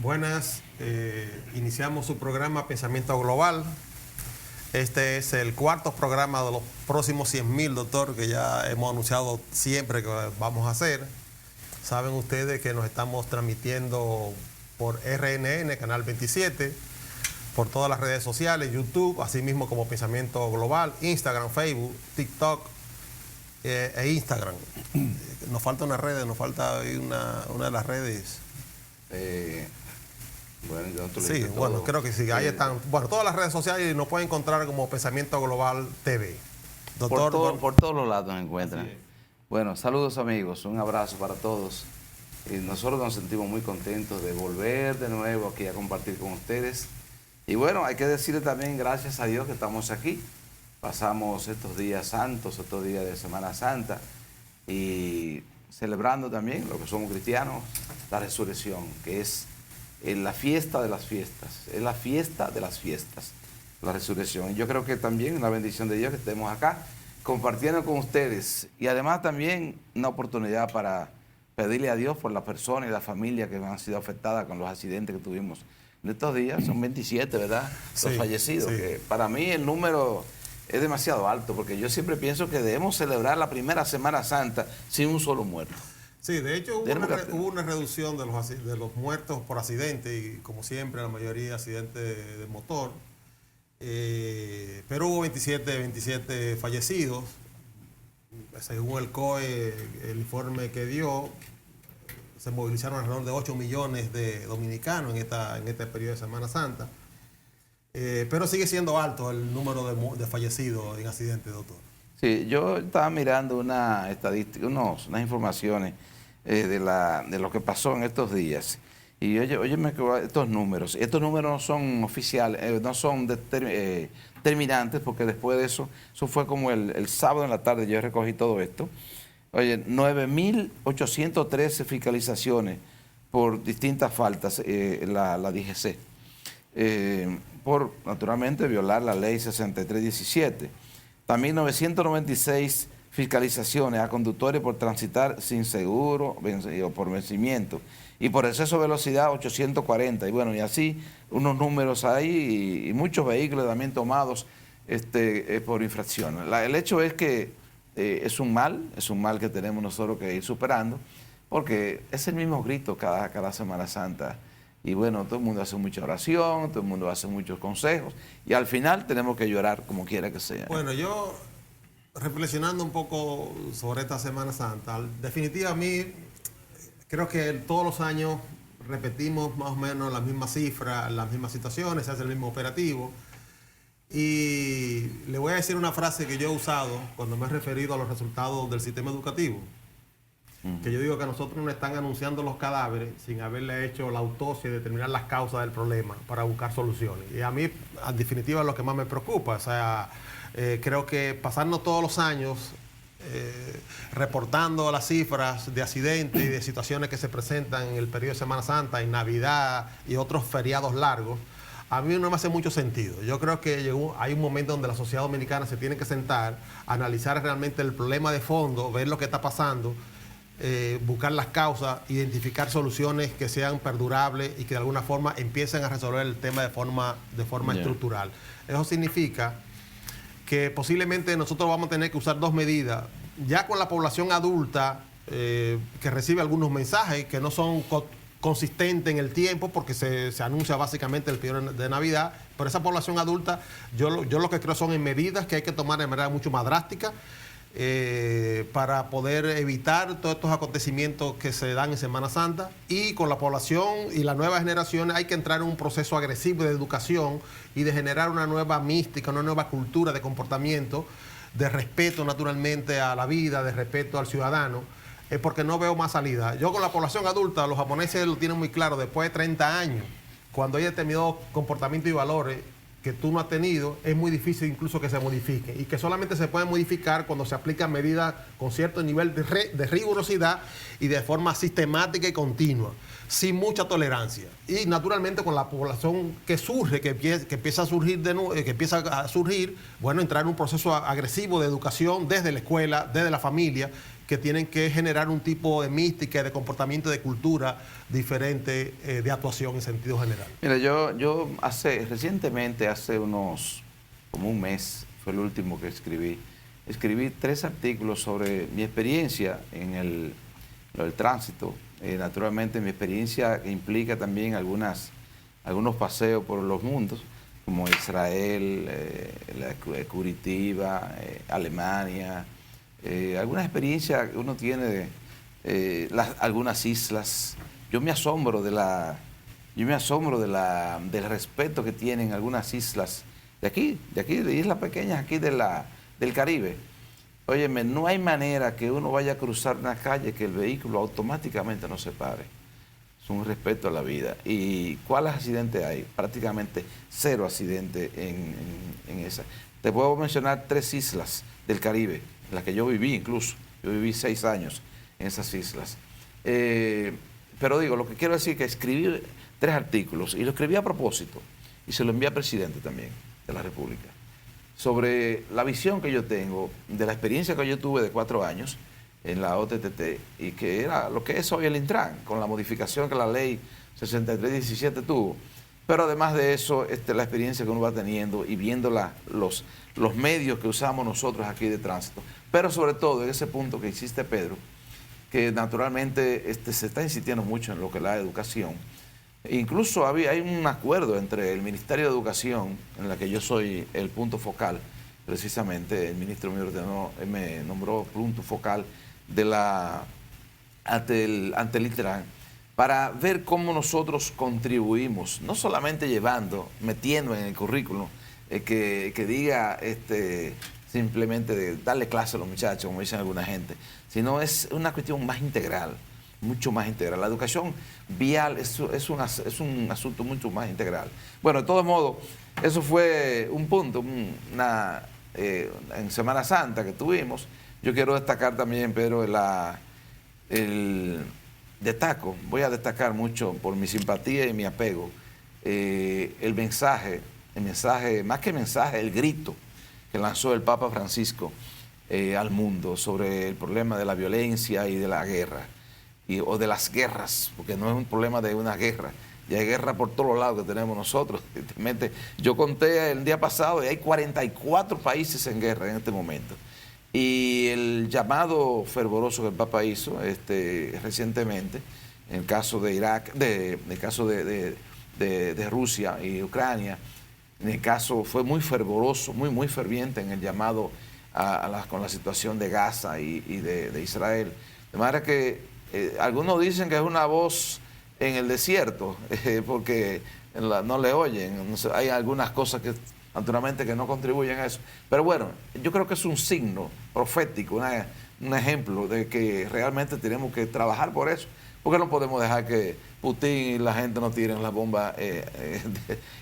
Buenas, iniciamos su programa Pensamiento Global. Este es el cuarto programa de los próximos 100.000, doctor, que ya hemos anunciado siempre que vamos a hacer. Saben ustedes que nos estamos transmitiendo por RNN, Canal 27, por todas las redes sociales, YouTube, así mismo como Pensamiento Global, Instagram, Facebook, TikTok e Instagram. Nos falta una red, nos falta una de las redes. Sí, bueno, creo que sí. Ahí están. Bueno, todas las redes sociales nos pueden encontrar como Pensamiento Global TV. Doctor, por todos los lados nos encuentran. Sí. Bueno, saludos amigos, un abrazo para todos. Y nosotros nos sentimos muy contentos de volver de nuevo aquí a compartir con ustedes. Y bueno, hay que decirle también gracias a Dios que estamos aquí. Pasamos estos días santos, estos días de Semana Santa y celebrando también, lo que somos cristianos, la resurrección, que es la fiesta de las fiestas, es la fiesta de las fiestas, la resurrección. Y yo creo que también una bendición de Dios que estemos acá compartiendo con ustedes y además también una oportunidad para pedirle a Dios por las personas y las familias que han sido afectadas con los accidentes que tuvimos en estos días. Son 27, ¿verdad? Los fallecidos, sí. Que para mí el número es demasiado alto porque yo siempre pienso que debemos celebrar la primera Semana Santa sin un solo muerto. Sí, de hecho hubo una reducción de los muertos por accidente y como siempre la mayoría accidentes de motor, pero hubo 27 fallecidos, según el COE, el informe que dio, se movilizaron alrededor de 8 millones de dominicanos en este periodo de Semana Santa, pero sigue siendo alto el número de fallecidos en accidentes, doctor. Sí, yo estaba mirando una estadística, unas informaciones de lo que pasó en estos días. Y óyeme estos números no son oficiales, no son determinantes, porque después de eso fue como el sábado en la tarde, yo recogí todo esto. Oye, 9.813 fiscalizaciones por distintas faltas, la DGC, por naturalmente violar la ley 6317. También 996 fiscalizaciones a conductores por transitar sin seguro o por vencimiento. Y por exceso de velocidad, 840. Y bueno, y así unos números ahí y muchos vehículos también tomados por infracción. El hecho es que es un mal que tenemos nosotros que ir superando, porque es el mismo grito cada Semana Santa. Y bueno, todo el mundo hace mucha oración, todo el mundo hace muchos consejos, y al final tenemos que llorar como quiera que sea. Bueno, yo reflexionando un poco sobre esta Semana Santa, definitivamente a mí creo que todos los años repetimos más o menos las mismas cifras, las mismas situaciones, se hace el mismo operativo. Y le voy a decir una frase que yo he usado cuando me he referido a los resultados del sistema educativo. Que yo digo que a nosotros nos están anunciando los cadáveres sin haberle hecho la autopsia y determinar las causas del problema para buscar soluciones. Y a mí, en definitiva, es lo que más me preocupa. O sea, creo que pasarnos todos los años reportando las cifras de accidentes y de situaciones que se presentan en el periodo de Semana Santa, en Navidad y otros feriados largos, a mí no me hace mucho sentido. Yo creo que hay un momento donde la sociedad dominicana se tiene que sentar, analizar realmente el problema de fondo, ver lo que está pasando, buscar las causas, identificar soluciones que sean perdurables y que de alguna forma empiecen a resolver el tema de forma estructural. Eso significa que posiblemente nosotros vamos a tener que usar dos medidas. Ya con la población adulta que recibe algunos mensajes que no son consistentes en el tiempo porque se anuncia básicamente el periodo de Navidad, pero esa población adulta yo lo que creo son en medidas que hay que tomar de manera mucho más drástica para poder evitar todos estos acontecimientos que se dan en Semana Santa. Y con la población y las nuevas generaciones hay que entrar en un proceso agresivo de educación y de generar una nueva mística, una nueva cultura de comportamiento, de respeto naturalmente a la vida, de respeto al ciudadano, porque no veo más salida. Yo con la población adulta, los japoneses lo tienen muy claro, después de 30 años, cuando hay determinados comportamientos y valores que tú no has tenido, es muy difícil incluso que se modifique y que solamente se puede modificar cuando se aplican medidas con cierto nivel de rigurosidad y de forma sistemática y continua, sin mucha tolerancia. Y naturalmente con la población que surge, que empieza a surgir, bueno, entrar en un proceso agresivo de educación desde la escuela, desde la familia, que tienen que generar un tipo de mística, de comportamiento, de cultura diferente de actuación en sentido general. Mira, yo recientemente, hace como un mes, fue el último que escribí 3 artículos sobre mi experiencia en lo del tránsito. Naturalmente mi experiencia implica también algunos paseos por los mundos, como Israel, Curitiba, Alemania, algunas experiencias que uno tiene de algunas islas. Yo me asombro del respeto que tienen algunas islas de islas pequeñas aquí del Caribe. Óyeme, no hay manera que uno vaya a cruzar una calle que el vehículo automáticamente no se pare. Es un respeto a la vida. ¿Y cuáles accidentes hay? Prácticamente 0 accidentes en esa. Te puedo mencionar 3 islas del Caribe, en las que yo viví incluso. Yo viví 6 años en esas islas. Pero digo, lo que quiero decir es que escribí 3 artículos, y lo escribí a propósito, y se lo envié al presidente también de la República, sobre la visión que yo tengo de la experiencia que yo tuve de 4 años en la OTTT, y que era lo que es hoy el Intran, con la modificación que la ley 6317 tuvo. Pero además de eso, la experiencia que uno va teniendo y viendo los medios que usamos nosotros aquí de tránsito. Pero sobre todo en ese punto que hiciste, Pedro, que naturalmente se está insistiendo mucho en lo que es la educación. Incluso hay un acuerdo entre el Ministerio de Educación, en la que yo soy el punto focal, precisamente el ministro me nombró punto focal ante el Intran, para ver cómo nosotros contribuimos, no solamente metiendo en el currículum, que diga simplemente de darle clase a los muchachos, como dicen alguna gente, sino es una cuestión más integral, mucho más integral. La educación vial es un asunto mucho más integral. Bueno, de todos modos, eso fue un punto, en Semana Santa que tuvimos. Yo quiero destacar también, Pedro, voy a destacar mucho por mi simpatía y mi apego, el mensaje, más que mensaje, el grito que lanzó el Papa Francisco al mundo sobre el problema de la violencia y de la guerra, o de las guerras, porque no es un problema de una guerra, ya hay guerra por todos los lados que tenemos nosotros. Yo conté el día pasado y hay 44 países en guerra en este momento. Y el llamado fervoroso que el Papa hizo recientemente, en el caso de Irak, en el caso de Rusia y Ucrania, en el caso fue muy fervoroso, muy ferviente en el llamado con la situación de Gaza y de Israel. De manera que algunos dicen que es una voz en el desierto, porque no le oyen. Hay algunas cosas que naturalmente que no contribuyen a eso. Pero bueno, yo creo que es un signo profético, un ejemplo de que realmente tenemos que trabajar por eso. Porque no podemos dejar que Putin y la gente nos tiren la bomba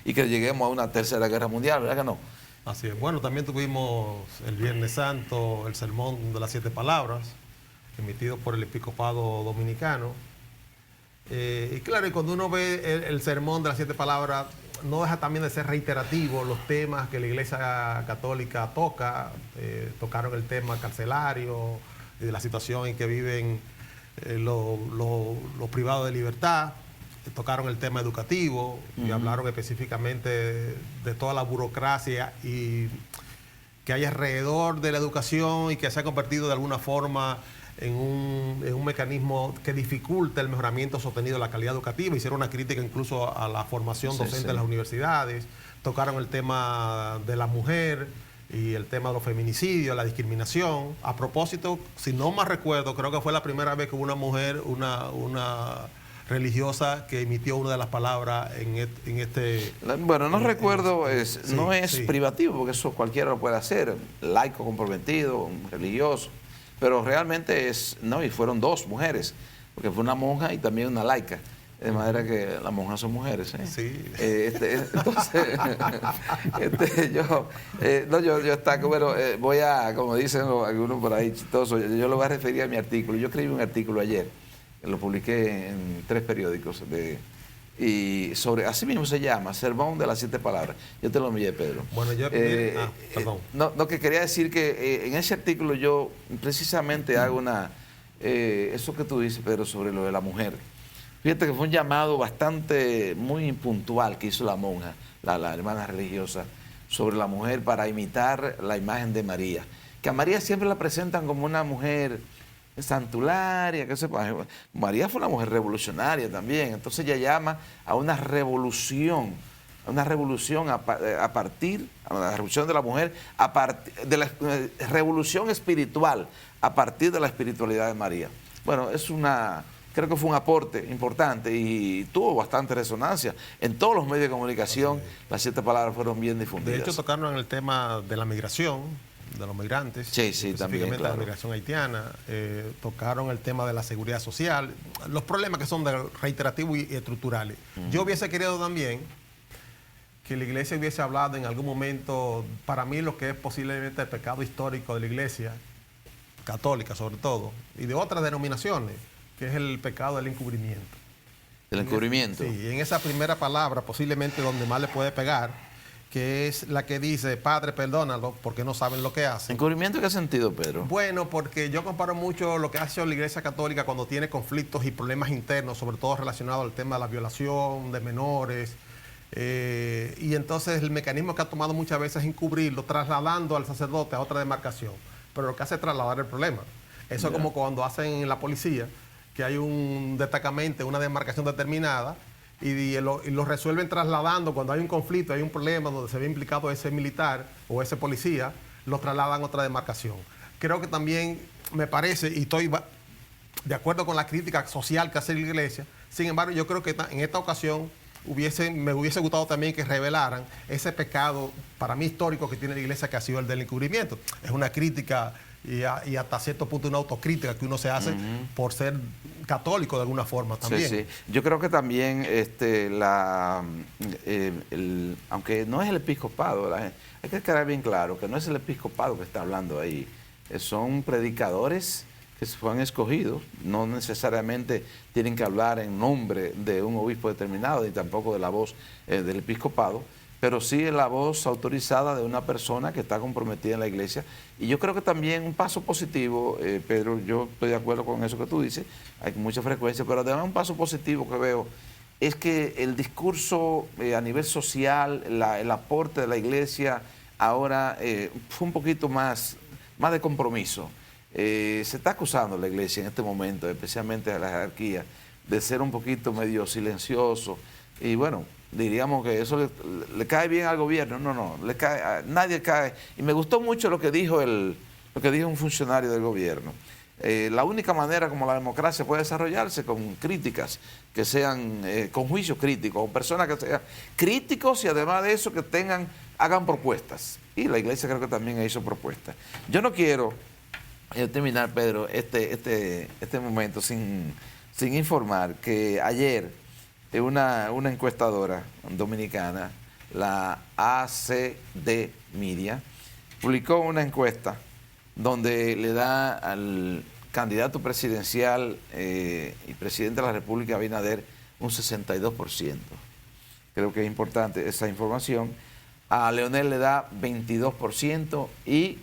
y que lleguemos a una tercera guerra mundial, ¿verdad que no? Así es. Bueno, también tuvimos el Viernes Santo, el sermón de las 7 palabras, emitido por el Episcopado Dominicano. Y claro, y cuando uno ve el sermón de las 7 palabras, no deja también de ser reiterativo los temas que la Iglesia Católica toca. Tocaron el tema carcelario y de la situación en que viven los privados de libertad. Tocaron el tema educativo y hablaron específicamente de toda la burocracia y que hay alrededor de la educación y que se ha convertido de alguna forma en un mecanismo que dificulta el mejoramiento sostenido de la calidad educativa. Hicieron una crítica incluso a la formación docente en las universidades. Tocaron el tema de la mujer y el tema de los feminicidios, la discriminación. A propósito, si no mal recuerdo, creo que fue la primera vez que hubo una mujer, una religiosa que emitió una de las palabras en este... Bueno, no recuerdo, no es privativo, porque eso cualquiera lo puede hacer, laico comprometido, un religioso, pero realmente y fueron 2 mujeres, porque fue una monja y también una laica, de manera que las monjas son mujeres. Sí. Entonces, yo destaco, bueno, voy a, como dicen algunos por ahí chistosos, yo lo voy a referir a mi artículo. Yo escribí un artículo ayer, lo publiqué en 3 periódicos y sobre, así mismo se llama, Sermón de las 7 palabras. Yo te lo envié, Pedro. Bueno, yo... perdón. No, que quería decir que en ese artículo yo precisamente hago eso que tú dices, Pedro, sobre lo de la mujer. Fíjate que fue un llamado bastante, muy impuntual que hizo la monja, la hermana religiosa, sobre la mujer para imitar la imagen de María. Que a María siempre la presentan como una mujer santularia, que sepa. María fue una mujer revolucionaria también, entonces ella llama a una revolución a partir, a la revolución de la mujer, a partir de la revolución espiritual, a partir de la espiritualidad de María. Bueno, creo que fue un aporte importante y tuvo bastante resonancia. En todos los medios de comunicación, las 7 palabras fueron bien difundidas. De hecho, tocaron en el tema de la migración, de los migrantes, sí, también, claro. La migración haitiana, tocaron el tema de la seguridad social, los problemas que son reiterativos y estructurales. Yo hubiese querido también que la iglesia hubiese hablado en algún momento, para mí, lo que es posiblemente el pecado histórico de la iglesia, católica sobre todo, y de otras denominaciones, que es el pecado del encubrimiento. ¿El encubrimiento? Sí, en esa primera palabra, posiblemente donde más le puede pegar, que es la que dice, Padre, perdónalo, porque no saben lo que hacen. ¿Encubrimiento en qué sentido, Pedro? Bueno, porque yo comparo mucho lo que ha hecho la Iglesia Católica cuando tiene conflictos y problemas internos, sobre todo relacionados al tema de la violación de menores, y entonces el mecanismo que ha tomado muchas veces es encubrirlo, trasladando al sacerdote a otra demarcación, pero lo que hace es trasladar el problema. Eso es como cuando hacen en la policía, que hay un destacamento, una demarcación determinada, y lo resuelven trasladando cuando hay un conflicto, hay un problema donde se ve implicado ese militar o ese policía, lo trasladan a otra demarcación. Creo que también me parece, y estoy de acuerdo con la crítica social que hace la iglesia, sin embargo yo creo que en esta ocasión me hubiese gustado también que revelaran ese pecado, para mí histórico, que tiene la iglesia, que ha sido el del encubrimiento. Es una crítica y hasta cierto punto una autocrítica que uno se hace por ser católico de alguna forma también. Sí. Yo creo que también, aunque no es el episcopado, hay que quedar bien claro que no es el episcopado que está hablando ahí, son predicadores que se fueron escogidos, no necesariamente tienen que hablar en nombre de un obispo determinado, ni tampoco de la voz del episcopado, pero sí es la voz autorizada de una persona que está comprometida en la iglesia. Y yo creo que también un paso positivo, Pedro, yo estoy de acuerdo con eso que tú dices, hay mucha frecuencia, pero además un paso positivo que veo es que el discurso a nivel social, el aporte de la iglesia ahora fue un poquito más de compromiso. Se está acusando a la iglesia en este momento, especialmente a la jerarquía, de ser un poquito medio silencioso. Y bueno, diríamos que eso le cae bien al gobierno. No, nadie cae. Y me gustó mucho lo que dijo un funcionario del gobierno. La única manera como la democracia puede desarrollarse con críticas que sean con juicio crítico, o personas que sean críticos y además de eso que hagan propuestas. Y la iglesia creo que también hizo propuestas. Yo no quiero terminar, Pedro, este momento sin informar que ayer una encuestadora dominicana, la ACD Media, publicó una encuesta donde le da al candidato presidencial y presidente de la República, Abinader, un 62%. Creo que es importante esa información. A Leonel le da 22% y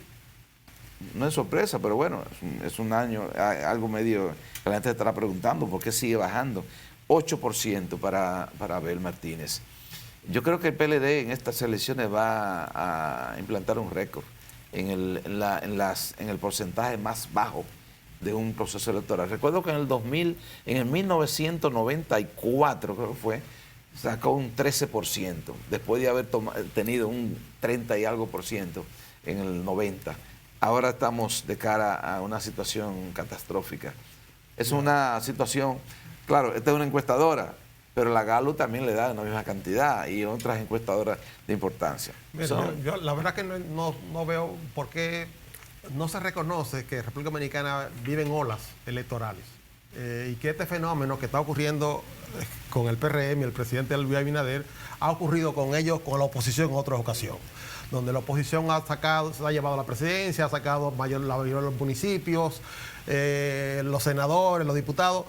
no es sorpresa, pero bueno, es un año, algo medio, la gente estará preguntando por qué sigue bajando. 8% para Abel Martínez. Yo creo que el PLD en estas elecciones va a implantar un récord en el porcentaje más bajo de un proceso electoral. Recuerdo que en el 1994, creo que fue, sacó un 13%, después de haber tenido un 30 y algo por ciento en el 90. Ahora estamos de cara a una situación catastrófica. Es una situación, claro, esta es una encuestadora, pero la Galo también le da la misma cantidad y otras encuestadoras de importancia. Mira, yo la verdad que no veo por qué no se reconoce que República Dominicana vive en olas electorales y que este fenómeno que está ocurriendo con el PRM y el presidente Luis Abinader ha ocurrido con ellos, con la oposición en otras ocasiones, donde la oposición se ha llevado a la presidencia, ha sacado la mayoría de los municipios, los senadores, los diputados,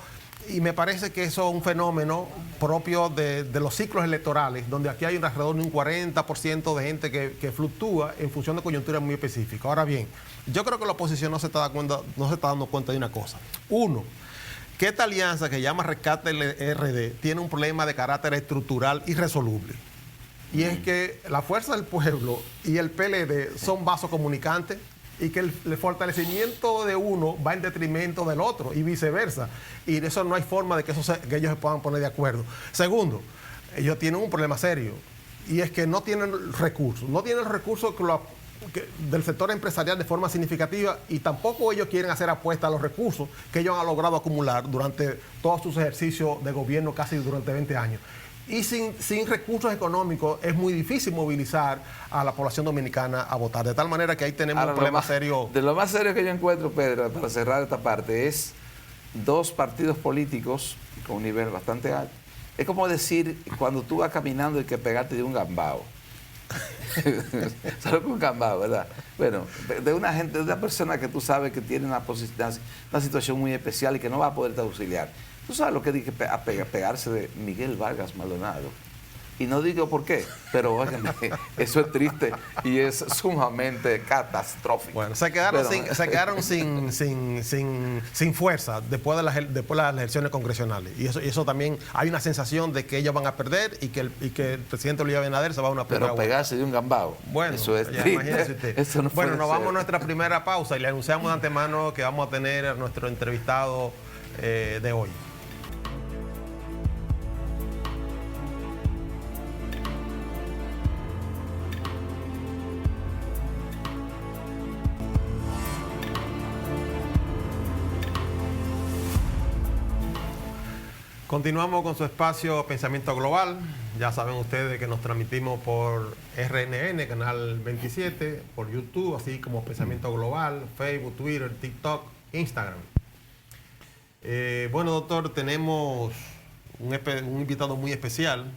Y me parece que eso es un fenómeno propio de los ciclos electorales, donde aquí hay alrededor de un 40% de gente que fluctúa en función de coyunturas muy específicas. Ahora bien, yo creo que la oposición no se está dando cuenta de una cosa. Uno, que esta alianza que llama Rescate RD tiene un problema de carácter estructural irresoluble. Y es que la Fuerza del Pueblo y el PLD son vasos comunicantes y que el fortalecimiento de uno va en detrimento del otro y viceversa. Y de eso no hay forma de que ellos se puedan poner de acuerdo. Segundo, ellos tienen un problema serio y es que no tienen recursos. No tienen los recursos del sector empresarial de forma significativa y tampoco ellos quieren hacer apuesta a los recursos que ellos han logrado acumular durante todos sus ejercicios de gobierno casi durante 20 años. Y sin recursos económicos es muy difícil movilizar a la población dominicana a votar. De tal manera que ahí tenemos un problema serio. De lo más serio que yo encuentro, Pedro, para cerrar esta parte, es dos partidos políticos con un nivel bastante alto. Es como decir, cuando tú vas caminando y que pegarte de un gambao. Solo con un gambao, ¿verdad? Bueno, de una gente, de una persona que tú sabes que tiene una situación muy especial y que no va a poderte auxiliar. ¿Tú sabes lo que dije pegarse de Miguel Vargas Maldonado? Y no digo por qué, pero óigame, eso es triste y es sumamente catastrófico. Bueno, se quedaron sin fuerza después de las elecciones congresionales. Y eso también hay una sensación de que ellos van a perder y que el presidente Luis Abinader se va a una Pero pegarse de un gambao. Bueno, eso es ya, triste. imagínese usted. Eso no bueno, nos ser. vamos a nuestra primera pausa y le anunciamos de antemano que vamos a tener a nuestro entrevistado de hoy. Continuamos con su espacio Pensamiento Global. Ya saben ustedes que nos transmitimos por RNN, Canal 27, por YouTube, así como Pensamiento Global, Facebook, Twitter, TikTok, Instagram. Bueno, doctor, tenemos un invitado muy especial.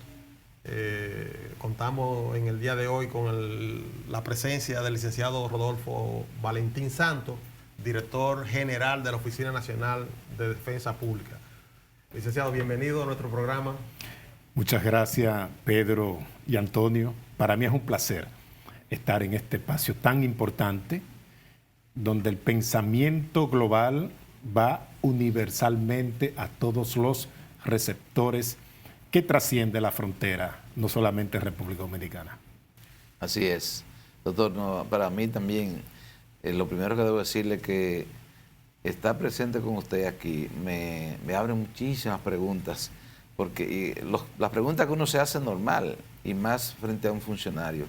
Contamos en el día de hoy con la presencia del licenciado Rodolfo Valentín Santos, director general de la Oficina Nacional de Defensa Pública. Licenciado, bienvenido a nuestro programa. Muchas gracias, Pedro y Antonio. Para mí es un placer estar en este espacio tan importante, donde el pensamiento global va universalmente a todos los receptores que trasciende la frontera, no solamente República Dominicana. Así es. Doctor, no, para mí también, lo primero que debo decirle que estar presente con usted aquí me abre muchísimas preguntas, porque las preguntas que uno se hace normal, y más frente a un funcionario.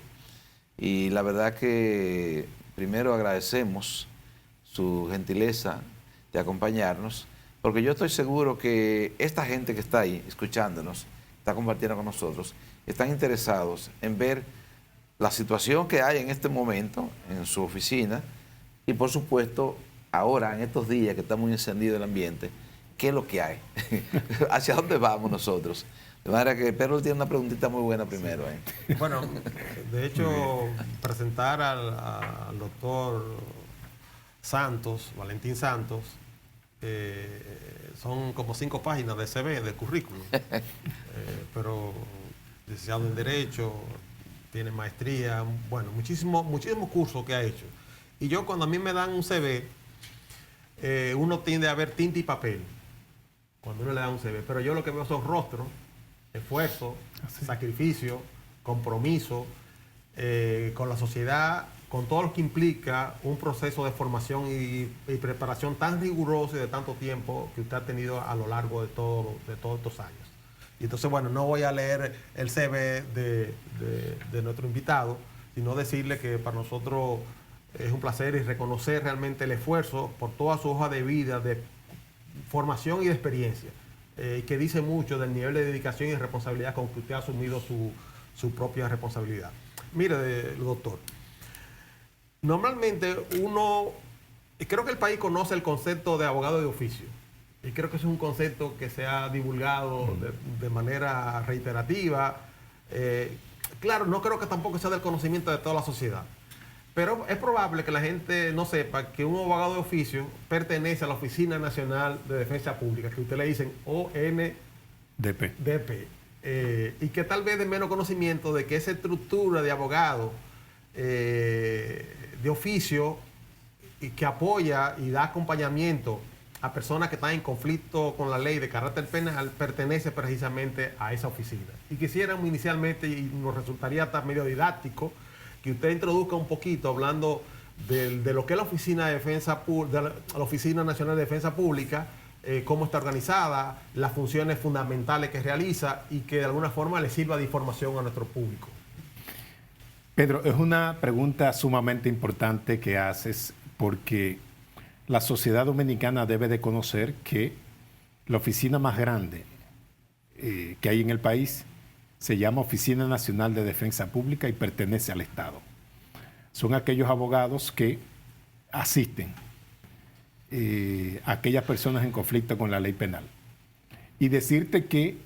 Y la verdad que primero agradecemos su gentileza de acompañarnos, porque yo estoy seguro que esta gente que está ahí escuchándonos, está compartiendo con nosotros, están interesados en ver la situación que hay en este momento en su oficina y por supuesto ahora, en estos días que está muy encendido el ambiente, ¿qué es lo que hay? ¿Hacia dónde vamos nosotros? De manera que Pedro tiene una preguntita muy buena primero. Sí. Bueno, de hecho, presentar al doctor Santos, Valentín Santos, son como 5 páginas de CV, de currículum. Pero licenciado en Derecho, tiene maestría, bueno, muchísimos cursos que ha hecho. Y yo cuando a mí me dan un CV, uno tiende a ver tinta y papel cuando uno le da un CV, pero yo lo que veo son rostros, esfuerzo, sacrificio, compromiso con la sociedad, con todo lo que implica un proceso de formación y preparación tan riguroso y de tanto tiempo que usted ha tenido a lo largo de todos estos años. Y entonces, bueno, no voy a leer el CV de nuestro invitado, sino decirle que para nosotros es un placer y reconocer realmente el esfuerzo por toda su hoja de vida, de formación y de experiencia, que dice mucho del nivel de dedicación y responsabilidad con que usted ha asumido su propia responsabilidad. Mire, doctor, normalmente creo que el país conoce el concepto de abogado de oficio, y creo que es un concepto que se ha divulgado de manera reiterativa. Claro, no creo que tampoco sea del conocimiento de toda la sociedad. Pero es probable que la gente no sepa que un abogado de oficio pertenece a la Oficina Nacional de Defensa Pública, que usted le dicen ONDP. Y que tal vez de menos conocimiento de que esa estructura de abogado de oficio y que apoya y da acompañamiento a personas que están en conflicto con la ley de carácter penal pertenece precisamente a esa oficina. Y quisiéramos inicialmente, y nos resultaría hasta medio didáctico, que usted introduzca un poquito hablando de lo que es la Oficina de Defensa la Oficina Nacional de Defensa Pública, cómo está organizada, las funciones fundamentales que realiza y que de alguna forma le sirva de información a nuestro público. Pedro, es una pregunta sumamente importante que haces porque la sociedad dominicana debe de conocer que la oficina más grande que hay en el país se llama Oficina Nacional de Defensa Pública y pertenece al Estado. Son aquellos abogados que asisten a aquellas personas en conflicto con la ley penal. Y decirte que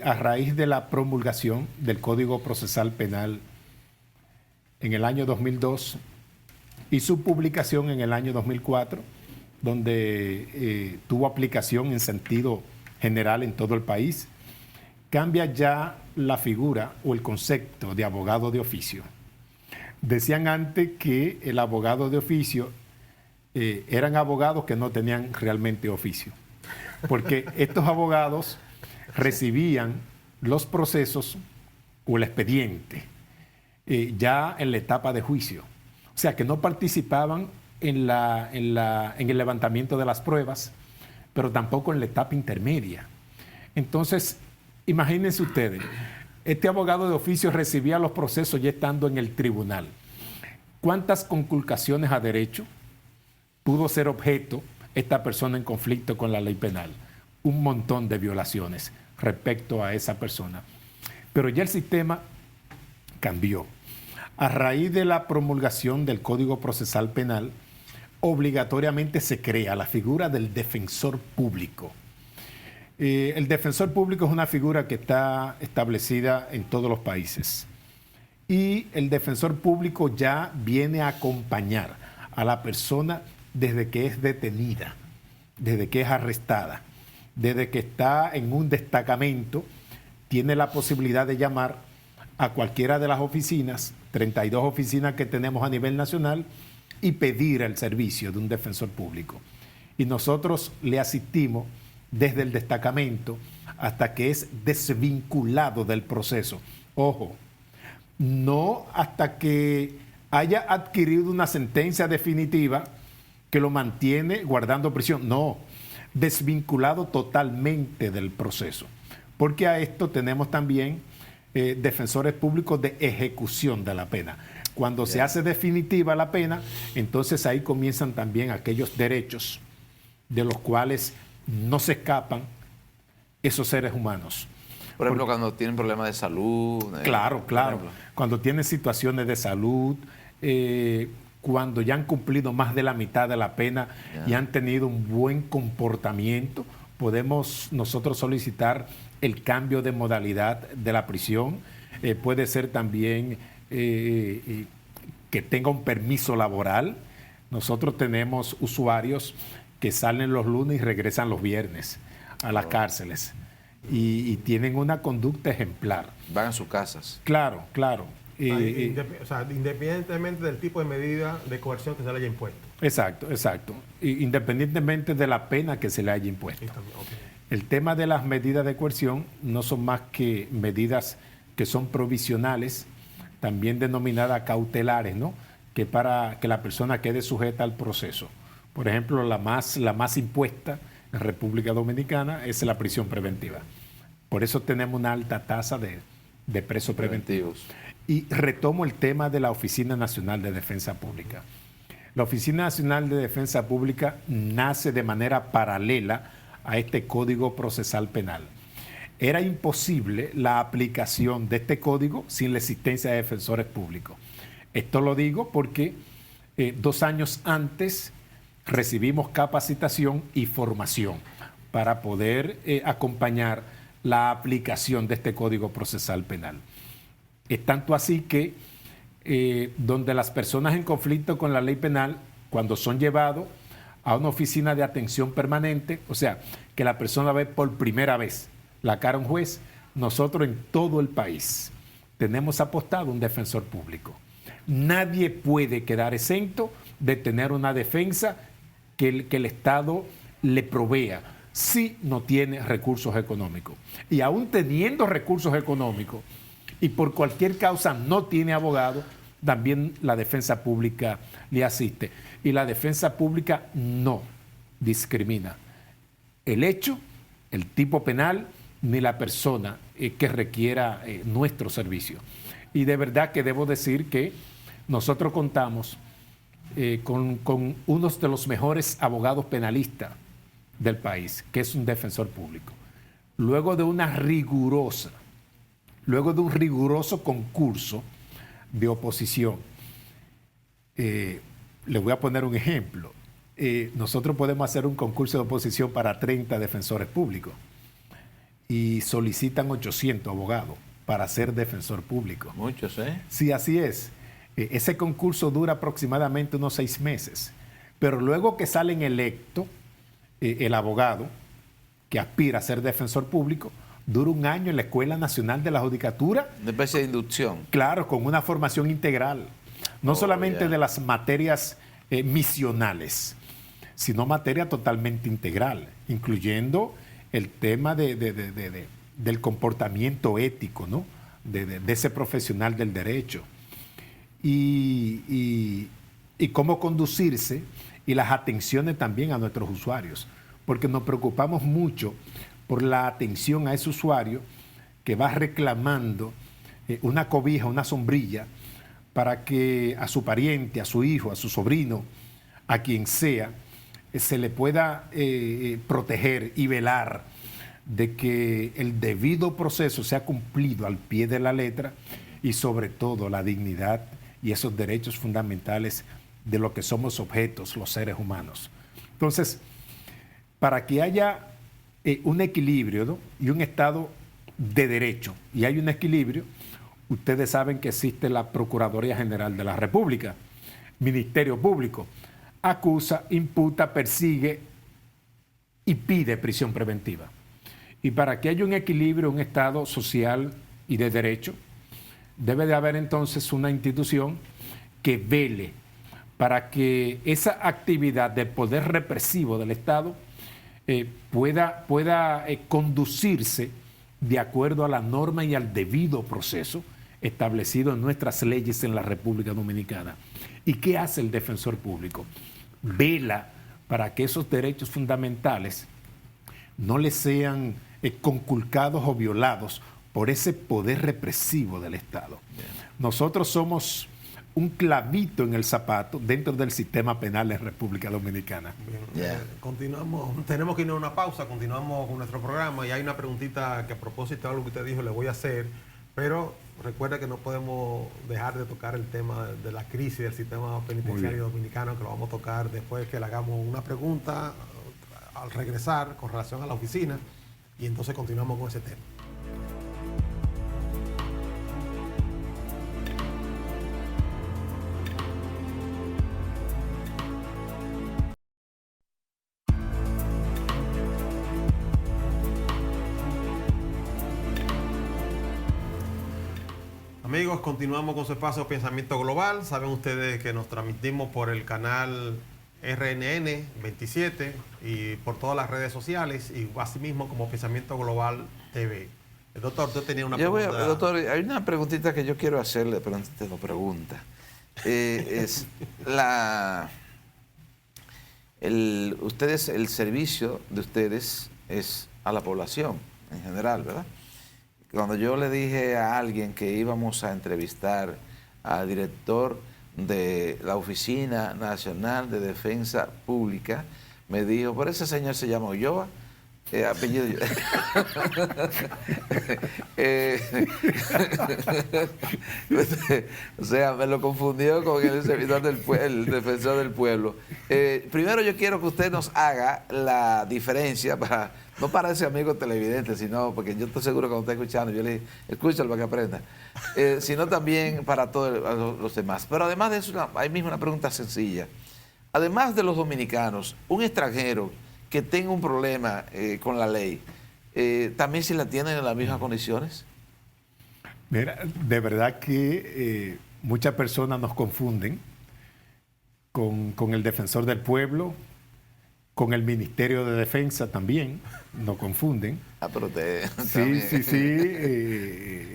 a raíz de la promulgación del Código Procesal Penal en el año 2002 y su publicación en el año 2004, donde tuvo aplicación en sentido general en todo el país, cambia ya la figura o el concepto de abogado de oficio. Decían antes que el abogado de oficio eran abogados que no tenían realmente oficio, porque estos abogados recibían los procesos o el expediente ya en la etapa de juicio. O sea, que no participaban en el levantamiento de las pruebas, pero tampoco en la etapa intermedia. Entonces, imagínense ustedes, este abogado de oficio recibía los procesos ya estando en el tribunal. ¿Cuántas conculcaciones a derecho pudo ser objeto esta persona en conflicto con la ley penal? Un montón de violaciones respecto a esa persona. Pero ya el sistema cambió. A raíz de la promulgación del Código Procesal Penal, obligatoriamente se crea la figura del defensor público. El defensor público es una figura que está establecida en todos los países. Y el defensor público ya viene a acompañar a la persona desde que es detenida, desde que es arrestada, desde que está en un destacamento, tiene la posibilidad de llamar a cualquiera de las oficinas, 32 oficinas que tenemos a nivel nacional, y pedir el servicio de un defensor público. Y nosotros le asistimos desde el destacamento hasta que es desvinculado del proceso. Ojo, no hasta que haya adquirido una sentencia definitiva que lo mantiene guardando prisión. No, desvinculado totalmente del proceso. Porque a esto tenemos también defensores públicos de ejecución de la pena. Cuando se hace definitiva la pena, entonces ahí comienzan también aquellos derechos de los cuales no se escapan esos seres humanos. Por ejemplo, cuando tienen problemas de salud. Claro. Cuando tienen situaciones de salud, cuando ya han cumplido más de la mitad de la pena y han tenido un buen comportamiento, podemos nosotros solicitar el cambio de modalidad de la prisión. Puede ser también que tenga un permiso laboral. Nosotros tenemos usuarios que salen los lunes y regresan los viernes a las cárceles y tienen una conducta ejemplar. Van a sus casas. Claro. Independientemente del tipo de medida de coerción que se le haya impuesto. Exacto. Independientemente de la pena que se le haya impuesto. El tema de las medidas de coerción no son más que medidas que son provisionales, también denominadas cautelares, ¿no? Que para que la persona quede sujeta al proceso. Por ejemplo, la más impuesta en República Dominicana es la prisión preventiva. Por eso tenemos una alta tasa de presos preventivos. Y retomo el tema de la Oficina Nacional de Defensa Pública. La Oficina Nacional de Defensa Pública nace de manera paralela a este Código Procesal Penal. Era imposible la aplicación de este código sin la existencia de defensores públicos. Esto lo digo porque 2 años antes recibimos capacitación y formación para poder acompañar la aplicación de este Código Procesal Penal. Es tanto así que donde las personas en conflicto con la ley penal, cuando son llevados a una oficina de atención permanente, o sea, que la persona ve por primera vez la cara a un juez, nosotros en todo el país tenemos apostado un defensor público. Nadie puede quedar exento de tener una defensa que el Estado le provea si no tiene recursos económicos. Y aún teniendo recursos económicos y por cualquier causa no tiene abogado, también la defensa pública le asiste. Y la defensa pública no discrimina el hecho, el tipo penal, ni la persona que requiera nuestro servicio. Y de verdad que debo decir que nosotros contamos con uno de los mejores abogados penalistas del país, que es un defensor público. Luego de un riguroso concurso de oposición, le voy a poner un ejemplo. Nosotros podemos hacer un concurso de oposición para 30 defensores públicos y solicitan 800 abogados para ser defensor público. Muchos, ¿eh? Sí, así es. Ese concurso dura aproximadamente unos 6 meses, pero luego que salen electos, el abogado que aspira a ser defensor público dura 1 año en la Escuela Nacional de la Judicatura. Una especie de inducción. Claro, con una formación integral, no solamente de las materias misionales, sino materia totalmente integral, incluyendo el tema del comportamiento ético, ¿no? de ese profesional del derecho y cómo conducirse y las atenciones también a nuestros usuarios, porque nos preocupamos mucho por la atención a ese usuario que va reclamando una cobija, una sombrilla, para que a su pariente, a su hijo, a su sobrino, a quien sea, se le pueda proteger y velar de que el debido proceso sea cumplido al pie de la letra y sobre todo la dignidad y esos derechos fundamentales de lo que somos objetos, los seres humanos. Entonces, para que haya un equilibrio, ¿no? y un Estado de derecho, y hay un equilibrio, ustedes saben que existe la Procuraduría General de la República, Ministerio Público, acusa, imputa, persigue y pide prisión preventiva. Y para que haya un equilibrio, un Estado social y de derecho, debe de haber entonces una institución que vele para que esa actividad de poder represivo del Estado pueda conducirse de acuerdo a la norma y al debido proceso establecido en nuestras leyes en la República Dominicana. ¿Y qué hace el defensor público? Vela para que esos derechos fundamentales no les sean conculcados o violados por ese poder represivo del Estado. Bien. Nosotros somos un clavito en el zapato dentro del sistema penal en República Dominicana. Bien, continuamos, tenemos que ir a una pausa, continuamos con nuestro programa y hay una preguntita que a propósito de algo que usted dijo le voy a hacer, pero recuerda que no podemos dejar de tocar el tema de la crisis del sistema penitenciario dominicano, que lo vamos a tocar después que le hagamos una pregunta al regresar con relación a la oficina y entonces continuamos con ese tema. Amigos, continuamos con su espacio Pensamiento Global. Saben ustedes que nos transmitimos por el canal RNN 27 y por todas las redes sociales y asimismo como Pensamiento Global TV. El doctor, usted tenía una pregunta. Doctor, hay una preguntita que yo quiero hacerle, pero antes te lo pregunta. El servicio de ustedes es a la población en general, ¿verdad? Cuando yo le dije a alguien que íbamos a entrevistar al director de la Oficina Nacional de Defensa Pública, me dijo, pero ese señor se llama Ulloa. apellido. O sea, me lo confundió con el servidor el defensor del pueblo. Primero yo quiero que usted nos haga la diferencia, no para ese amigo televidente, sino porque yo estoy seguro que cuando está escuchando, yo le digo, escúchalo para que aprenda, sino también para todos los demás. Pero además de eso, hay mismo una pregunta sencilla. Además de los dominicanos, un extranjero que tenga un problema con la ley, ¿también se la tienen en las mismas condiciones? Mira, de verdad que muchas personas nos confunden con el defensor del pueblo, con el Ministerio de Defensa también, nos confunden. Ah, pero usted sí,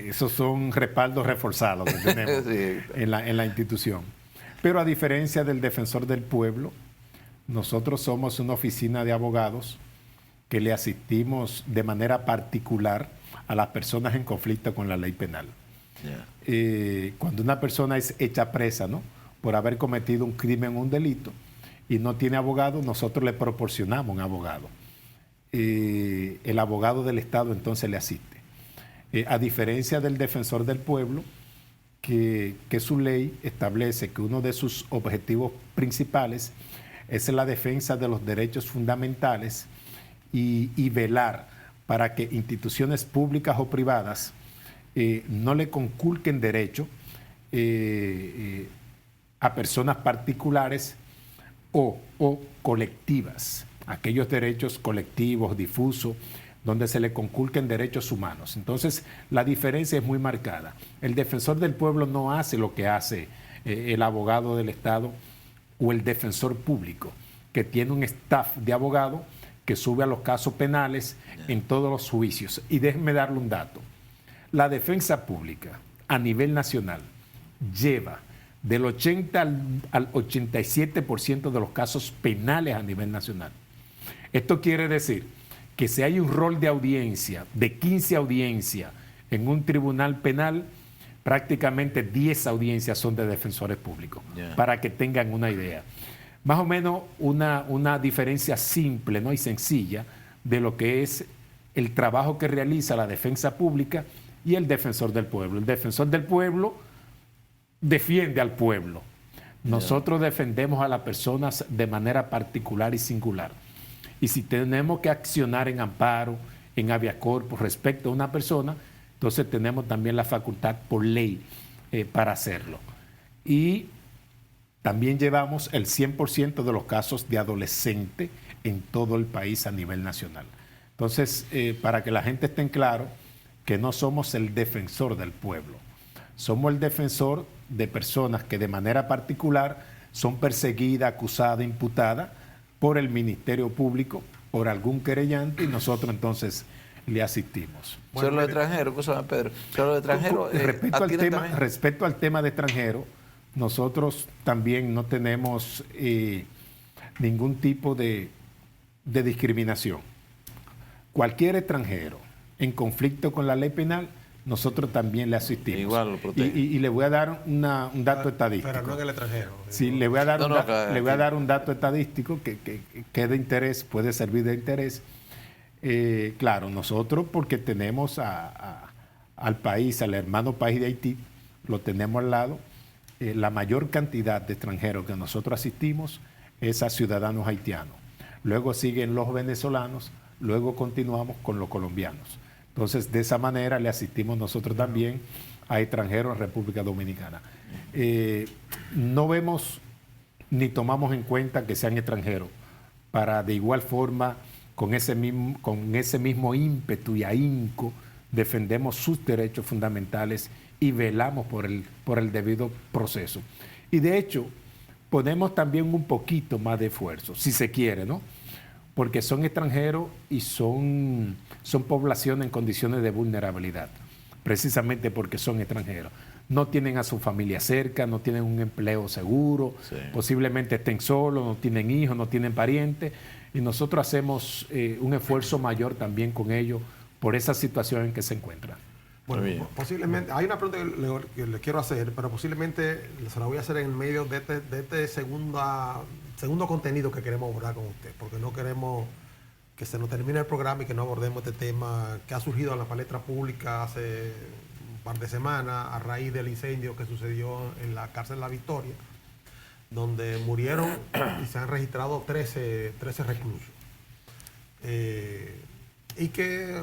esos son respaldos reforzados que tenemos sí. en la institución. Pero a diferencia del defensor del pueblo, nosotros somos una oficina de abogados que le asistimos de manera particular a las personas en conflicto con la ley penal. Yeah. Cuando una persona es hecha presa, ¿no?, por haber cometido un crimen o un delito y no tiene abogado, nosotros le proporcionamos un abogado. El abogado del Estado entonces le asiste. A diferencia del defensor del pueblo, que su ley establece que uno de sus objetivos principales es la defensa de los derechos fundamentales y velar para que instituciones públicas o privadas no le conculquen derecho a personas particulares o colectivas, aquellos derechos colectivos, difusos, donde se le conculquen derechos humanos. Entonces, la diferencia es muy marcada. El defensor del pueblo no hace lo que hace el abogado del Estado o el defensor público, que tiene un staff de abogados que sube a los casos penales en todos los juicios. Y déjenme darle un dato. La defensa pública a nivel nacional lleva del 80 al 87% de los casos penales a nivel nacional. Esto quiere decir que si hay un rol de audiencia, de 15 audiencias en un tribunal penal, prácticamente 10 audiencias son de defensores públicos, para que tengan una idea. Más o menos una diferencia simple, ¿no?, y sencilla de lo que es el trabajo que realiza la defensa pública y el defensor del pueblo. El defensor del pueblo defiende al pueblo. Nosotros defendemos a las personas de manera particular y singular. Y si tenemos que accionar en amparo, en habeas corpus respecto a una persona, entonces tenemos también la facultad por ley para hacerlo. Y también llevamos el 100% de los casos de adolescente en todo el país a nivel nacional. Entonces, para que la gente esté en claro que no somos el defensor del pueblo, somos el defensor de personas que de manera particular son perseguidas, acusadas, imputadas por el Ministerio Público, por algún querellante, y nosotros entonces le asistimos. Bueno, sobre los extranjeros, escúchame, Pedro, sobre los extranjeros... Respecto al tema de extranjeros, nosotros también no tenemos ningún tipo de discriminación. Cualquier extranjero en conflicto con la ley penal, nosotros también le asistimos. Igual lo protege. Y le voy a dar un dato estadístico. Pero no en el extranjero. Sí, le voy a dar un dato estadístico que es de interés, puede servir de interés. Claro, nosotros porque tenemos al país, al hermano país de Haití, lo tenemos al lado, la mayor cantidad de extranjeros que nosotros asistimos es a ciudadanos haitianos. Luego siguen los venezolanos, luego continuamos con los colombianos. Entonces, de esa manera le asistimos nosotros también a extranjeros en República Dominicana. No vemos ni tomamos en cuenta que sean extranjeros para de igual forma, con ese mismo ímpetu y ahínco, defendemos sus derechos fundamentales y velamos por el debido proceso. Y de hecho, ponemos también un poquito más de esfuerzo, si se quiere, ¿no? Porque son extranjeros y son poblaciones en condiciones de vulnerabilidad, precisamente porque son extranjeros. No tienen a su familia cerca, no tienen un empleo seguro, sí, posiblemente estén solos, no tienen hijos, no tienen parientes, y nosotros hacemos un esfuerzo mayor también con ellos por esa situación en que se encuentran. Bueno, posiblemente, hay una pregunta que le quiero hacer, pero posiblemente se la voy a hacer en medio de este segundo contenido que queremos abordar con usted, porque no queremos que se nos termine el programa y que no abordemos este tema que ha surgido en la palestra pública hace un par de semanas a raíz del incendio que sucedió en la cárcel La Victoria, donde murieron y se han registrado 13 reclusos. Y que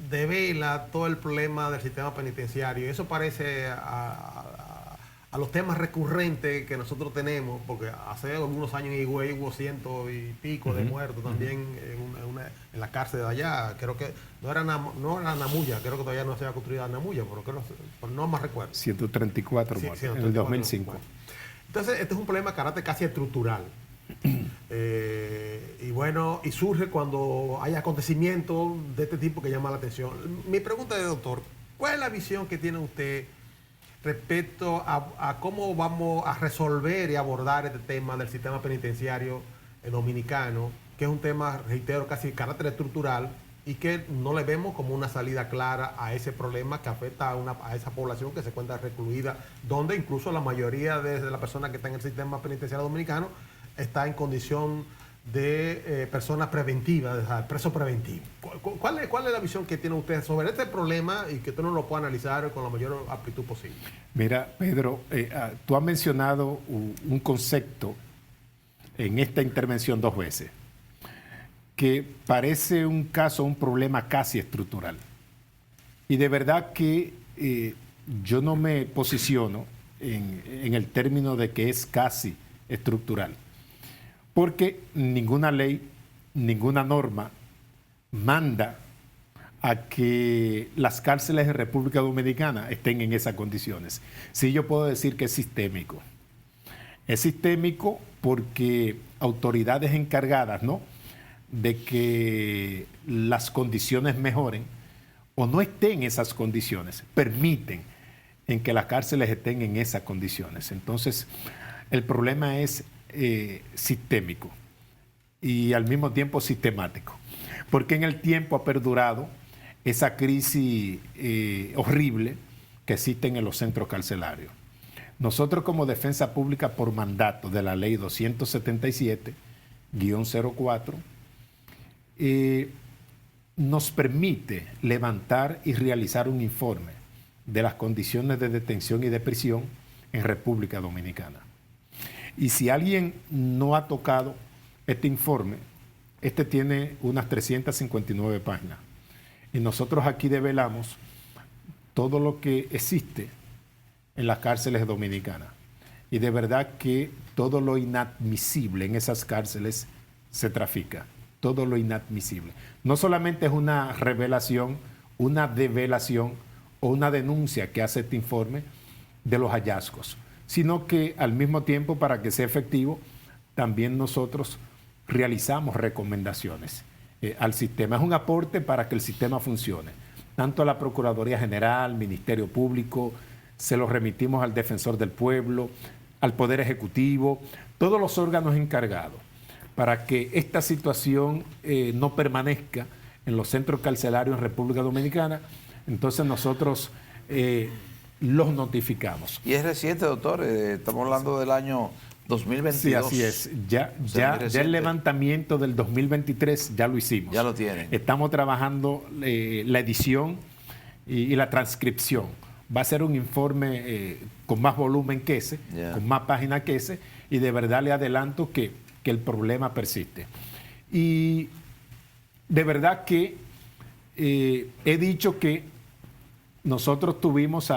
devela todo el problema del sistema penitenciario. Y eso parece a los temas recurrentes que nosotros tenemos, porque hace algunos años en Higüey hubo 100 y pico de muertos también en la cárcel de allá. Creo que no era Namuya, creo que todavía no se había construido Namuya, pero no más recuerdo. 134 muertos en el 2005. Entonces, este es un problema de carácter casi estructural. Y bueno, y surge cuando hay acontecimientos de este tipo que llaman la atención. Mi pregunta es, doctor, ¿cuál es la visión que tiene usted respecto a cómo vamos a resolver y abordar este tema del sistema penitenciario dominicano, que es un tema, reitero, casi de carácter estructural y que no le vemos como una salida clara a ese problema que afecta a esa población que se encuentra recluida, donde incluso la mayoría de las personas que están en el sistema penitenciario dominicano está en condición de personas preventivas, de preso preventivo. ¿Cuál es la visión que tiene usted sobre este problema y que usted nos lo pueda analizar con la mayor amplitud posible? Mira, Pedro, tú has mencionado un concepto en esta intervención 2 veces, que parece un problema casi estructural. Y de verdad que yo no me posiciono en el término de que es casi estructural. Porque ninguna ley, ninguna norma manda a que las cárceles de República Dominicana estén en esas condiciones. Sí, yo puedo decir que es sistémico. Es sistémico porque autoridades encargadas, ¿no?, de que las condiciones mejoren o no estén en esas condiciones, permiten en que las cárceles estén en esas condiciones. Entonces, el problema es sistémico y al mismo tiempo sistemático, porque en el tiempo ha perdurado esa crisis horrible que existe en los centros carcelarios. Nosotros como Defensa Pública, por mandato de la Ley 277-04, nos permite levantar y realizar un informe de las condiciones de detención y de prisión en República Dominicana. Y si alguien no ha tocado este informe, este tiene unas 359 páginas. Y nosotros aquí develamos todo lo que existe en las cárceles dominicanas. Y de verdad que todo lo inadmisible en esas cárceles se trafica. Todo lo inadmisible. No solamente es una revelación, una develación o una denuncia que hace este informe de los hallazgos, sino que al mismo tiempo, para que sea efectivo, también nosotros realizamos recomendaciones al sistema. Es un aporte para que el sistema funcione. Tanto a la Procuraduría General, Ministerio Público, se lo remitimos al Defensor del Pueblo, al Poder Ejecutivo, todos los órganos encargados, para que esta situación no permanezca en los centros carcelarios en República Dominicana. Entonces nosotros los notificamos. Y es reciente, doctor, estamos hablando del año 2022. Sí, así es. Ya el levantamiento del 2023 ya lo hicimos. Ya lo tienen. Estamos trabajando la edición y la transcripción. Va a ser un informe con más volumen que ese, con más páginas que ese, y de verdad le adelanto que el problema persiste. Y de verdad que he dicho que nosotros tuvimos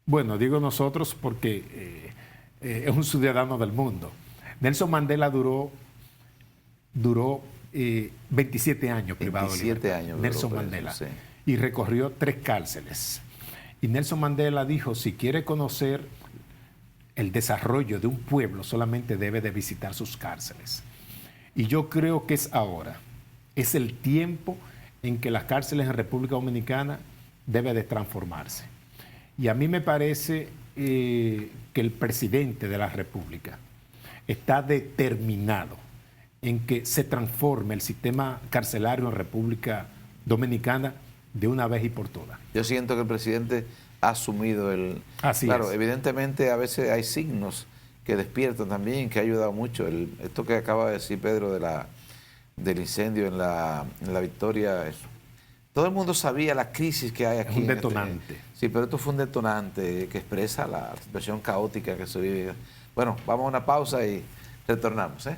bueno, digo nosotros porque es un ciudadano del mundo. Nelson Mandela duró 27 años privado de libertad. 27 años. Nelson Mandela. Sí. Y recorrió 3 cárceles. Y Nelson Mandela dijo, si quiere conocer el desarrollo de un pueblo, solamente debe de visitar sus cárceles. Y yo creo que es ahora. Es el tiempo en que las cárceles en República Dominicana deben de transformarse. Y a mí me parece que el presidente de la República está determinado en que se transforme el sistema carcelario en República Dominicana de una vez y por todas. Yo siento que el presidente ha asumido Así claro, es. Evidentemente a veces hay signos que despiertan también, que ha ayudado mucho. Esto que acaba de decir Pedro de del incendio en la Victoria, eso. Todo el mundo sabía la crisis que hay aquí. Es un detonante. Sí, pero esto fue un detonante que expresa la situación caótica que se vive. Bueno, vamos a una pausa y retornamos, ¿eh?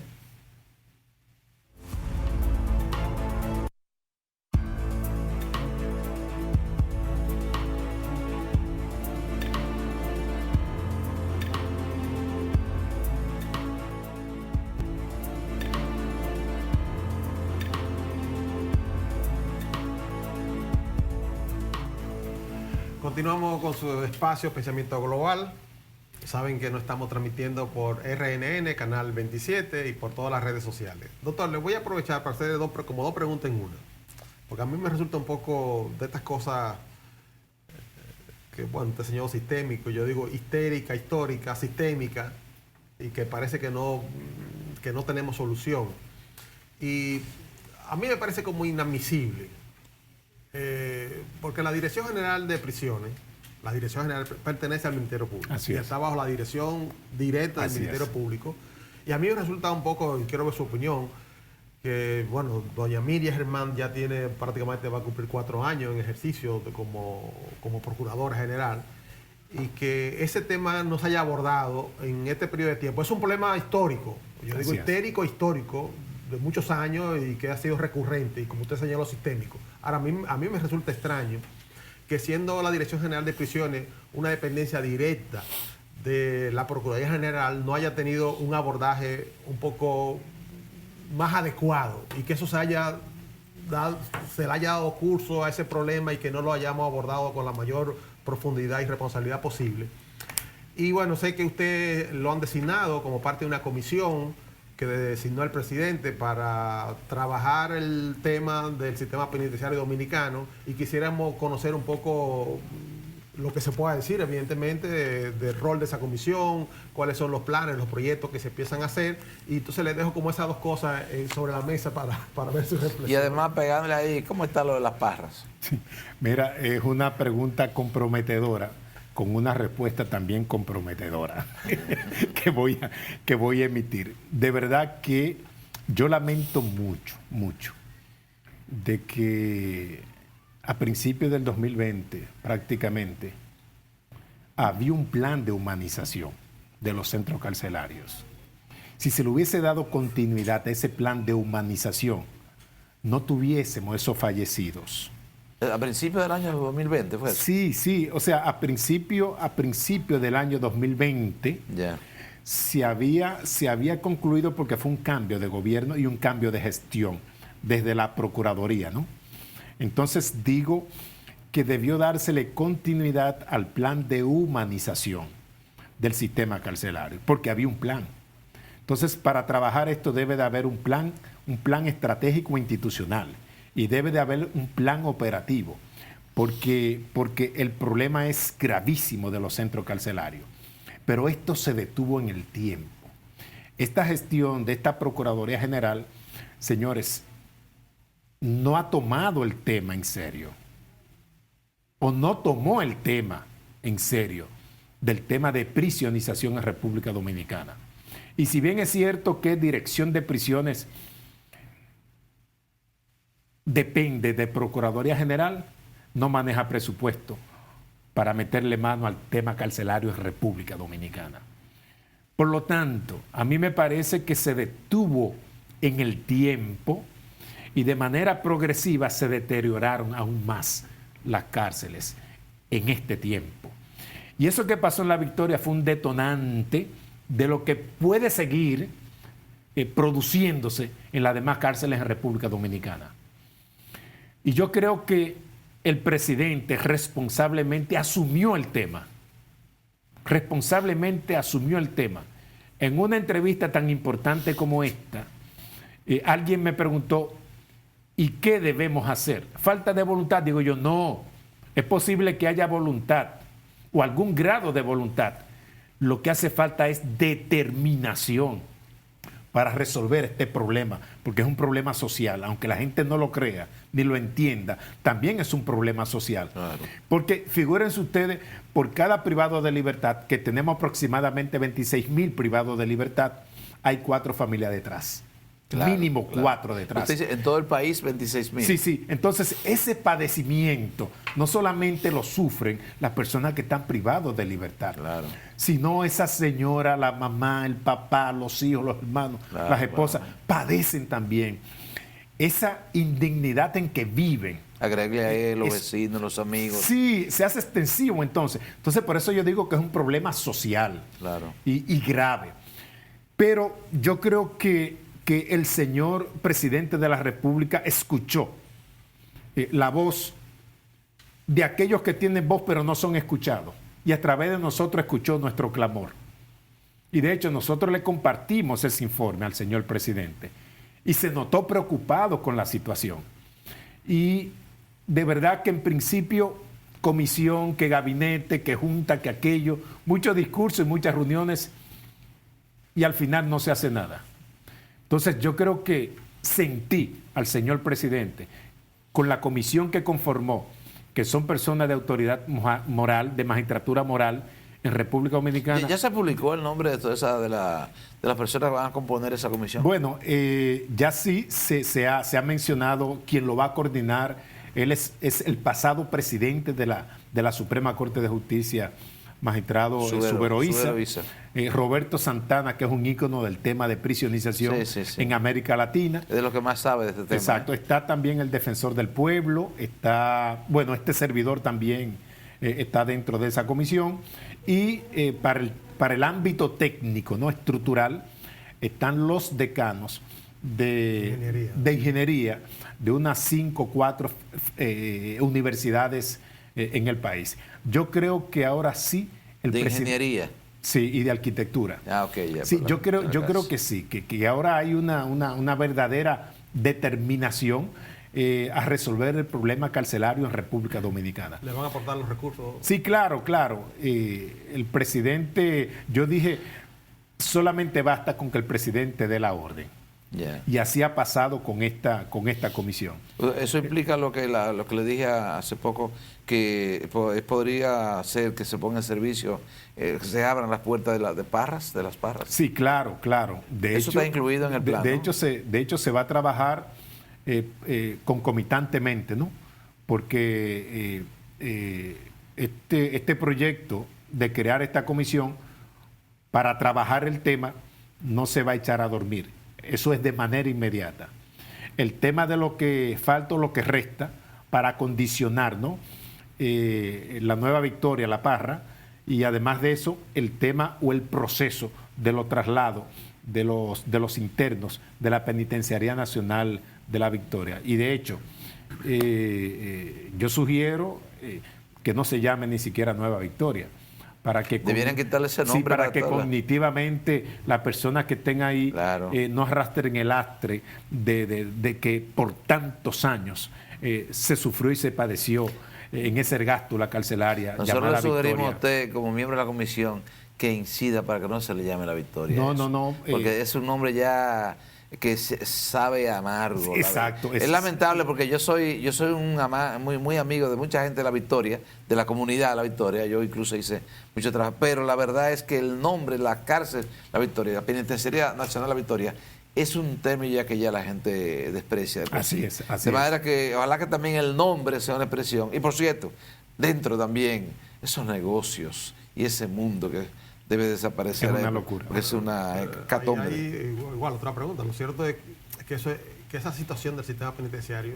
Continuamos con su espacio Pensamiento Global. Saben que nos estamos transmitiendo por RNN, Canal 27 y por todas las redes sociales. Doctor, le voy a aprovechar para hacerle como dos preguntas en una. Porque a mí me resulta un poco de estas cosas que, bueno, este señor sistémico, yo digo histérica, histórica, sistémica, y que parece que no tenemos solución. Y a mí me parece como inadmisible. Porque la Dirección General de Prisiones, la Dirección General pertenece al Ministerio Público. Así y es. está bajo la dirección directa del Así Ministerio es. Público. Y a mí me resulta un poco, y quiero ver su opinión, que, bueno, doña Miriam Germán ya tiene prácticamente, va a cumplir 4 años en ejercicio como Procuradora General, y que ese tema no se haya abordado en este periodo de tiempo. Es un problema histórico, yo digo Así es. histórico, de muchos años y que ha sido recurrente, y como usted señaló, sistémico. Ahora, a mí me resulta extraño que, siendo la Dirección General de Prisiones una dependencia directa de la Procuraduría General, no haya tenido un abordaje un poco más adecuado, y que eso se le haya dado curso a ese problema y que no lo hayamos abordado con la mayor profundidad y responsabilidad posible. Y bueno, sé que usted lo han designado como parte de una comisión que designó el presidente para trabajar el tema del sistema penitenciario dominicano, y quisiéramos conocer un poco lo que se pueda decir, evidentemente, del rol de esa comisión, cuáles son los planes, los proyectos que se empiezan a hacer, y entonces les dejo como esas dos cosas sobre la mesa para ver su reflexión. Y además pegándole ahí, ¿cómo está lo de las parras? Mira, es una pregunta comprometedora, con una respuesta también comprometedora que voy a emitir. De verdad que yo lamento mucho de que a principios del 2020 prácticamente había un plan de humanización de los centros carcelarios. Si se le hubiese dado continuidad a ese plan de humanización, no tuviésemos esos fallecidos. A principios del año 2020 fue eso. Sí, o sea, a principio del año 2020 Ya. se había concluido, porque fue un cambio de gobierno y un cambio de gestión desde la Procuraduría, ¿no? Entonces digo que debió dársele continuidad al plan de humanización del sistema carcelario, porque había un plan. Entonces, para trabajar esto debe de haber un plan estratégico institucional, y debe de haber un plan operativo, porque el problema es gravísimo de los centros carcelarios. Pero esto se detuvo en el tiempo. Esta gestión de esta Procuraduría General, señores, no ha tomado el tema en serio, o no tomó el tema en serio del tema de prisionización en República Dominicana. Y si bien es cierto que Dirección de Prisiones depende de Procuraduría General, no maneja presupuesto para meterle mano al tema carcelario en República Dominicana. Por lo tanto, a mí me parece que se detuvo en el tiempo, y de manera progresiva se deterioraron aún más las cárceles en este tiempo. Y eso que pasó en La Victoria fue un detonante de lo que puede seguir produciéndose en las demás cárceles en República Dominicana. Y yo creo que el presidente responsablemente asumió el tema. En una entrevista tan importante como esta, alguien me preguntó, ¿y qué debemos hacer? ¿Falta de voluntad? Digo yo, no. Es posible que haya voluntad o algún grado de voluntad. Lo que hace falta es determinación para resolver este problema, porque es un problema social, aunque la gente no lo crea ni lo entienda, también es un problema social. Claro. Porque figúrense ustedes, por cada privado de libertad, que tenemos aproximadamente 26,000 privados de libertad, hay 4 familias detrás. Claro, mínimo claro. 4 detrás. Usted dice, en todo el país 26.000. Sí, sí. Entonces, ese padecimiento no solamente lo sufren las personas que están privados de libertad, Claro. sino esa señora, la mamá, el papá, los hijos, los hermanos, Claro, las esposas, claro. padecen también esa indignidad en que viven. Agregue a él, los vecinos, los amigos. Sí, se hace extensivo entonces. Entonces, por eso yo digo que es un problema social Claro. y grave. Pero yo creo que el señor presidente de la República escuchó la voz de aquellos que tienen voz pero no son escuchados. Y a través de nosotros escuchó nuestro clamor. Y de hecho nosotros le compartimos ese informe al señor presidente. Y se notó preocupado con la situación. Y de verdad que en principio comisión, que gabinete, que junta, que aquello, muchos discursos y muchas reuniones y al final no se hace nada. Entonces yo creo que sentí al señor presidente con la comisión que conformó, que son personas de autoridad moral, de magistratura moral en República Dominicana. ¿Ya se publicó el nombre de todas esas de las personas que van a componer esa comisión? Bueno, ya sí se ha mencionado quién lo va a coordinar. Él es el pasado presidente de la Suprema Corte de Justicia, magistrado Subero Isa. Roberto Santana, que es un ícono del tema de prisionización en América Latina. Es de lo que más sabe de este tema. Exacto. Está también el defensor del pueblo, este servidor también está dentro de esa comisión. Y para el ámbito técnico, ¿no?, estructural, están los decanos de ingeniería de unas 5 o 4 universidades en el país. Yo creo que ahora sí ¿De ingeniería? Sí, y de arquitectura. Ok, ya. Sí, yo creo que sí, que ahora hay una verdadera determinación a resolver el problema carcelario en República Dominicana. ¿Le van a aportar los recursos? Sí, claro. El presidente, yo dije, solamente basta con que el presidente dé la orden. Yeah. Y así ha pasado con esta comisión. Eso implica lo que le dije hace poco, que podría ser que se ponga en servicio, que se abran las puertas de las parras. Sí, claro. Eso está incluido en el plan. De hecho, se va a trabajar concomitantemente, ¿no? Porque este proyecto de crear esta comisión para trabajar el tema no se va a echar a dormir. Eso es de manera inmediata. El tema de lo que falta o lo que resta para condicionar, ¿no?, la nueva Victoria, La Parra, y además de eso, el tema o el proceso de los traslados de los internos de la Penitenciaría Nacional de La Victoria. Y de hecho, yo sugiero que no se llame ni siquiera Nueva Victoria. Debieran quitarle ese nombre. Sí, para que cognitivamente las personas que estén ahí no arrastren el lastre de que por tantos años se sufrió y se padeció en ese ergástula carcelaria. Nosotros le sugerimos a usted, como miembro de la comisión, que incida para que no se le llame La Victoria. No. Porque es un nombre ya que sabe amargo. Exacto. Es lamentable porque yo soy muy amigo de mucha gente de La Victoria, de la comunidad de La Victoria. Yo incluso hice mucho trabajo. Pero la verdad es que el nombre, la cárcel La Victoria, la Penitenciaría Nacional La Victoria, es un término ya que ya la gente desprecia. Así es. De manera que ojalá que también el nombre sea una expresión. Y por cierto, dentro también esos negocios y ese mundo que debe desaparecer. Es una locura. Porque es una hecatombe. Igual, otra pregunta. Lo cierto es que esa situación del sistema penitenciario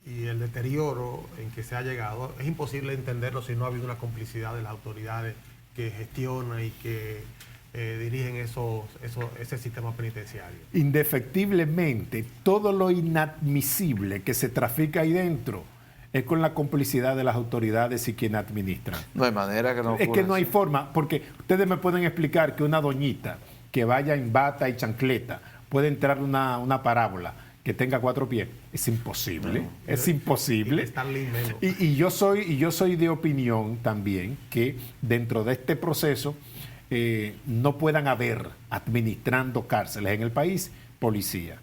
y el deterioro en que se ha llegado, es imposible entenderlo si no ha habido una complicidad de las autoridades que gestionan y que dirigen ese sistema penitenciario. Indefectiblemente, todo lo inadmisible que se trafica ahí dentro es con la complicidad de las autoridades y quienes administran. No hay manera que no ocurra. Es que no hay forma, porque ustedes me pueden explicar que una doñita que vaya en bata y chancleta puede entrar una parábola que tenga 4 pies. Es imposible, no, es imposible. Y yo soy de opinión también que dentro de este proceso no puedan haber administrando cárceles en el país policía.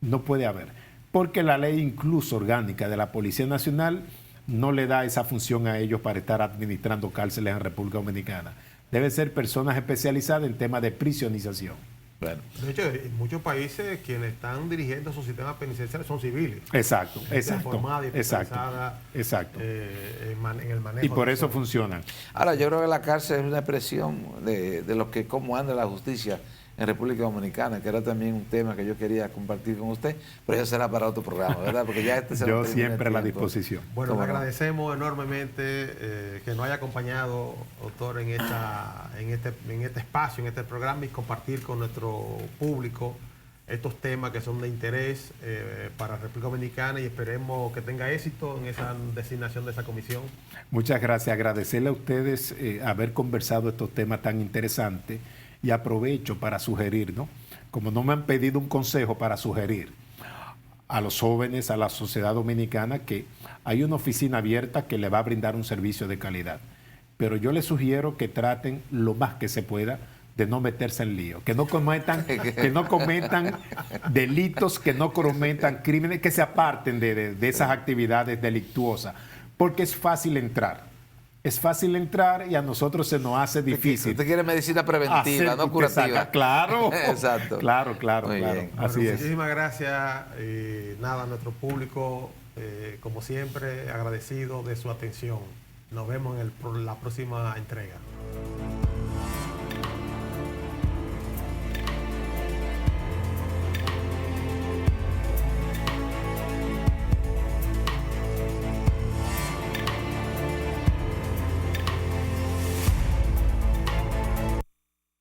No puede haber. Porque la ley incluso orgánica de la Policía Nacional no le da esa función a ellos para estar administrando cárceles en República Dominicana. Deben ser personas especializadas en temas de prisionización. Bueno. De hecho, en muchos países quienes están dirigiendo sus sistemas penitenciarios son civiles. Exacto, Gente exacto. formada y especializada, Exacto. en el manejo. Y por de eso funcionan. Ahora, yo creo que la cárcel es una expresión de lo que cómo anda la justicia en República Dominicana, que era también un tema que yo quería compartir con usted, pero eso será para otro programa, ¿verdad? Porque ya este se Yo nos termina siempre a el la tiempo. disposición. Bueno, le ¿Cómo no? agradecemos enormemente que nos haya acompañado, doctor, en este espacio, en este programa y compartir con nuestro público estos temas que son de interés para la República Dominicana y esperemos que tenga éxito en esa designación de esa comisión. Muchas gracias. Agradecerle a ustedes haber conversado estos temas tan interesantes y aprovecho para sugerir, ¿no? Como no me han pedido un consejo para sugerir a los jóvenes, a la sociedad dominicana, que hay una oficina abierta que le va a brindar un servicio de calidad. Pero yo les sugiero que traten lo más que se pueda de no meterse en lío, que no cometan delitos, que no cometan crímenes, que se aparten de esas actividades delictuosas, porque es fácil entrar. Es fácil entrar y a nosotros se nos hace difícil. Usted quiere medicina preventiva, no curativa. Claro. Exacto. Claro. Muy bien. Así Bueno, es. muchísimas gracias. Nada, a nuestro público, como siempre, agradecido de su atención. Nos vemos en la próxima entrega.